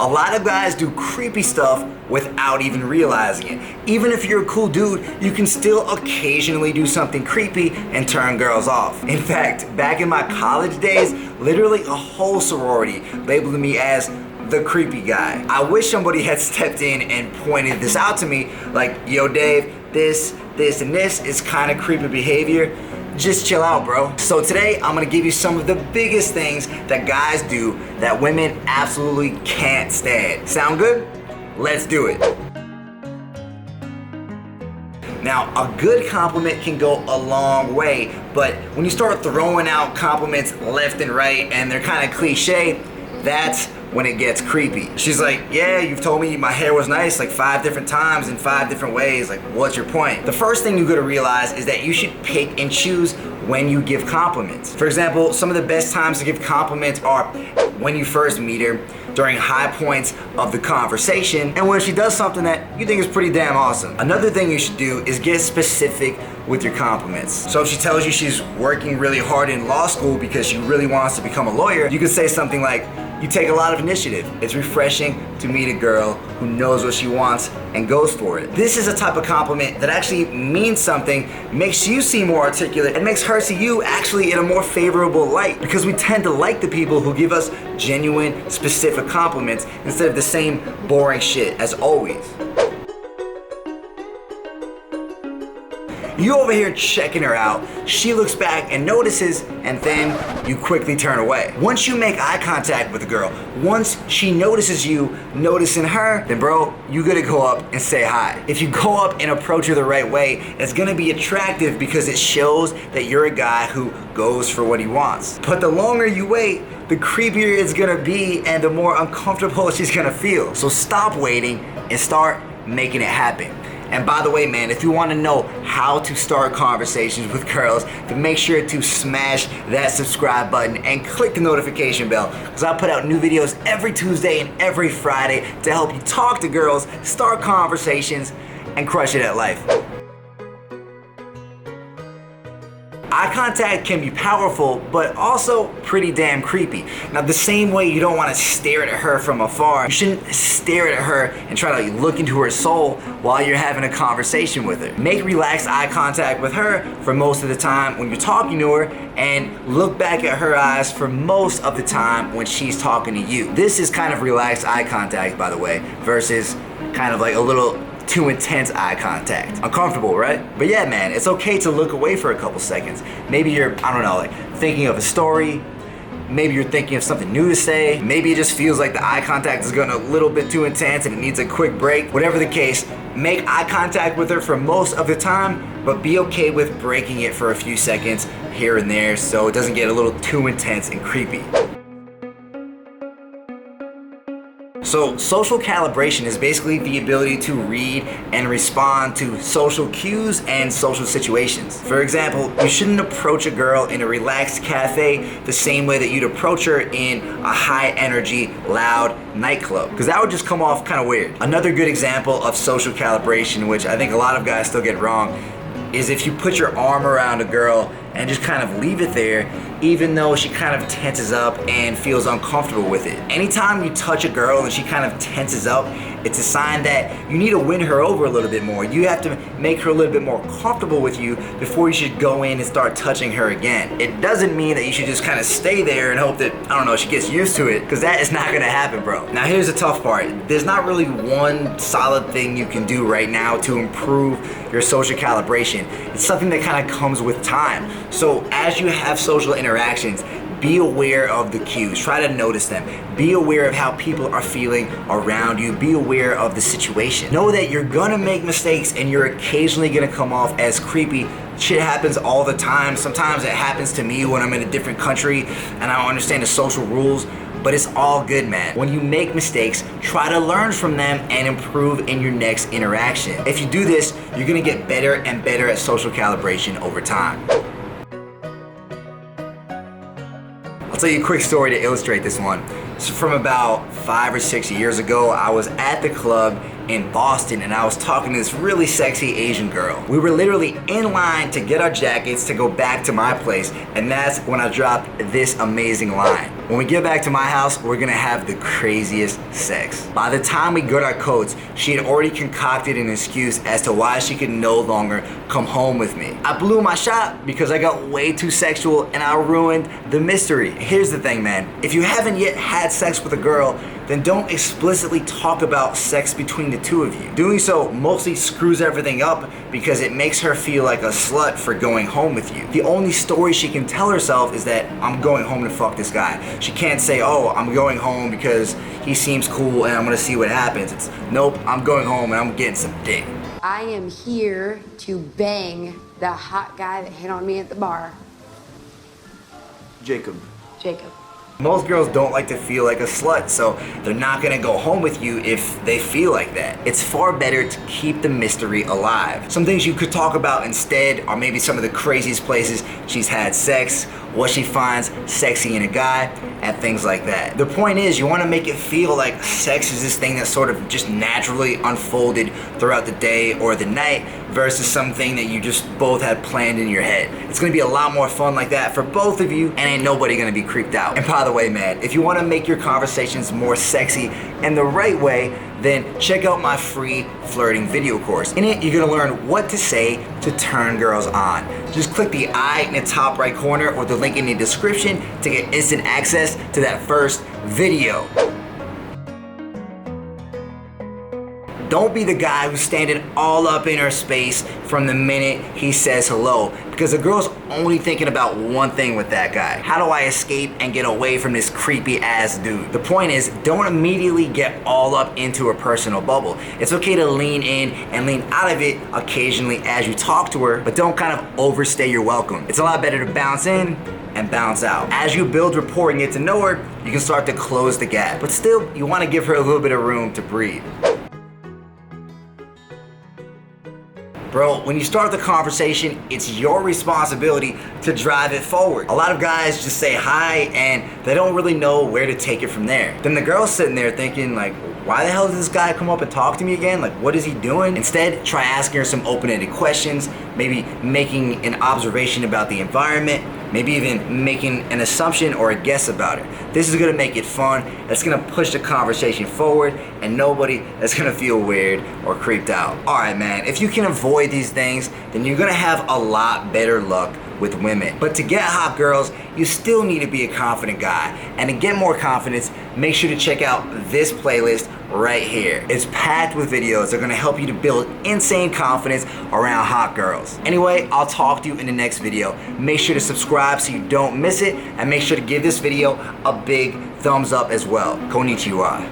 A lot of guys do creepy stuff without even realizing it. Even if you're a cool dude, you can still occasionally do something creepy and turn girls off. In fact, back in my college days, literally a whole sorority labeled me as the creepy guy. I wish somebody had stepped in and pointed this out to me, like, yo Dave, this, and this is kind of creepy behavior. Just chill out, bro. So today, I'm gonna give you some of the biggest things that guys do that women absolutely can't stand. Sound good? Let's do it. Now, a good compliment can go a long way, but when you start throwing out compliments left and right and they're kind of cliche, that's when it gets creepy. She's like, yeah, you've told me my hair was nice like 5 different times in 5 different ways. Like, what's your point? The first thing you gotta realize is that you should pick and choose when you give compliments. For example, some of the best times to give compliments are when you first meet her, during high points of the conversation, and when she does something that you think is pretty damn awesome. Another thing you should do is get specific with your compliments. So if she tells you she's working really hard in law school because she really wants to become a lawyer, you could say something like, you take a lot of initiative. It's refreshing to meet a girl who knows what she wants and goes for it. This is a type of compliment that actually means something, makes you seem more articulate, and makes her see you actually in a more favorable light, because we tend to like the people who give us genuine, specific compliments instead of the same boring shit as always. You over here checking her out, she looks back and notices, and then you quickly turn away. Once you make eye contact with a girl, once she notices you noticing her, then bro, you gotta go up and say hi. If you go up and approach her the right way, it's gonna be attractive because it shows that you're a guy who goes for what he wants. But the longer you wait, the creepier it's gonna be and the more uncomfortable she's gonna feel. So stop waiting and start making it happen. And by the way, man, if you want to know how to start conversations with girls, then make sure to smash that subscribe button and click the notification bell, because I put out new videos every Tuesday and every Friday to help you talk to girls, start conversations, and crush it at life. Eye contact can be powerful, but also pretty damn creepy. Now, the same way you don't want to stare at her from afar, you shouldn't stare at her and try to look into her soul while you're having a conversation with her. Make relaxed eye contact with her for most of the time when you're talking to her, and look back at her eyes for most of the time when she's talking to you. This is kind of relaxed eye contact, by the way, versus kind of like a little too intense eye contact. Uncomfortable, right? But yeah, man, it's okay to look away for a couple seconds. Maybe you're, I don't know, like thinking of a story. Maybe you're thinking of something new to say. Maybe it just feels like the eye contact is going a little bit too intense and it needs a quick break. Whatever the case, make eye contact with her for most of the time, but be okay with breaking it for a few seconds here and there so it doesn't get a little too intense and creepy. So social calibration is basically the ability to read and respond to social cues and social situations. For example, you shouldn't approach a girl in a relaxed cafe the same way that you'd approach her in a high energy, loud nightclub, because that would just come off kind of weird. Another good example of social calibration, which I think a lot of guys still get wrong, is if you put your arm around a girl and just kind of leave it there, even though she kind of tenses up and feels uncomfortable with it. Anytime you touch a girl and she kind of tenses up, it's a sign that you need to win her over a little bit more. You have to make her a little bit more comfortable with you before you should go in and start touching her again. It doesn't mean that you should just kind of stay there and hope that, I don't know, she gets used to it, because that is not gonna happen, bro. Now here's the tough part. There's not really one solid thing you can do right now to improve your social calibration. It's something that kind of comes with time. So as you have social interactions, be aware of the cues. Try to notice them. Be aware of how people are feeling around you. Be aware of the situation. Know that you're gonna make mistakes and you're occasionally gonna come off as creepy. Shit happens all the time. Sometimes it happens to me when I'm in a different country and I don't understand the social rules, but it's all good, man. When you make mistakes, try to learn from them and improve in your next interaction. If you do this, you're gonna get better and better at social calibration over time. I'll tell you a quick story to illustrate this one. So from about 5 or 6 years ago, I was at the club in Boston and I was talking to this really sexy Asian girl. We were literally in line to get our jackets to go back to my place, and that's when I dropped this amazing line. When we get back to my house, we're gonna have the craziest sex. By the time we got our coats, she had already concocted an excuse as to why she could no longer come home with me. I blew my shot because I got way too sexual and I ruined the mystery. Here's the thing, man. If you haven't yet had sex with a girl, then don't explicitly talk about sex between the two of you. Doing so mostly screws everything up because it makes her feel like a slut for going home with you. The only story she can tell herself is that I'm going home to fuck this guy. She can't say, oh, I'm going home because he seems cool and I'm gonna see what happens. It's, nope, I'm going home and I'm getting some dick. I am here to bang the hot guy that hit on me at the bar. Jacob. Jacob. Most girls don't like to feel like a slut, so they're not gonna go home with you if they feel like that. It's far better to keep the mystery alive. Some things you could talk about instead are maybe some of the craziest places she's had sex, what she finds sexy in a guy, and things like that. The point is, you wanna make it feel like sex is this thing that sort of just naturally unfolded throughout the day or the night versus something that you just both had planned in your head. It's gonna be a lot more fun like that for both of you, and ain't nobody gonna be creeped out. And by the way, man, if you wanna make your conversations more sexy and the right way, then check out my free flirting video course. In it, you're gonna learn what to say to turn girls on. Just click the I in the top right corner or the link in the description to get instant access to that first video. Don't be the guy who's standing all up in her space from the minute he says hello, because the girl's only thinking about one thing with that guy. How do I escape and get away from this creepy ass dude? The point is, don't immediately get all up into her personal bubble. It's okay to lean in and lean out of it occasionally as you talk to her, but don't kind of overstay your welcome. It's a lot better to bounce in and bounce out. As you build rapport and get to know her, you can start to close the gap. But still, you want to give her a little bit of room to breathe. Bro, when you start the conversation, it's your responsibility to drive it forward. A lot of guys just say hi and they don't really know where to take it from there. Then the girl's sitting there thinking like, why the hell did this guy come up and talk to me again? Like, what is he doing? Instead, try asking her some open-ended questions, maybe making an observation about the environment, maybe even making an assumption or a guess about it. This is gonna make it fun, it's gonna push the conversation forward, and nobody is gonna feel weird or creeped out. Alright man, if you can avoid these things, then you're gonna have a lot better luck with women. But to get hot girls, you still need to be a confident guy. And to get more confidence, make sure to check out this playlist right here. It's packed with videos that are gonna help you to build insane confidence around hot girls. Anyway, I'll talk to you in the next video. Make sure to subscribe so you don't miss it, and make sure to give this video a big thumbs up as well. Konnichiwa.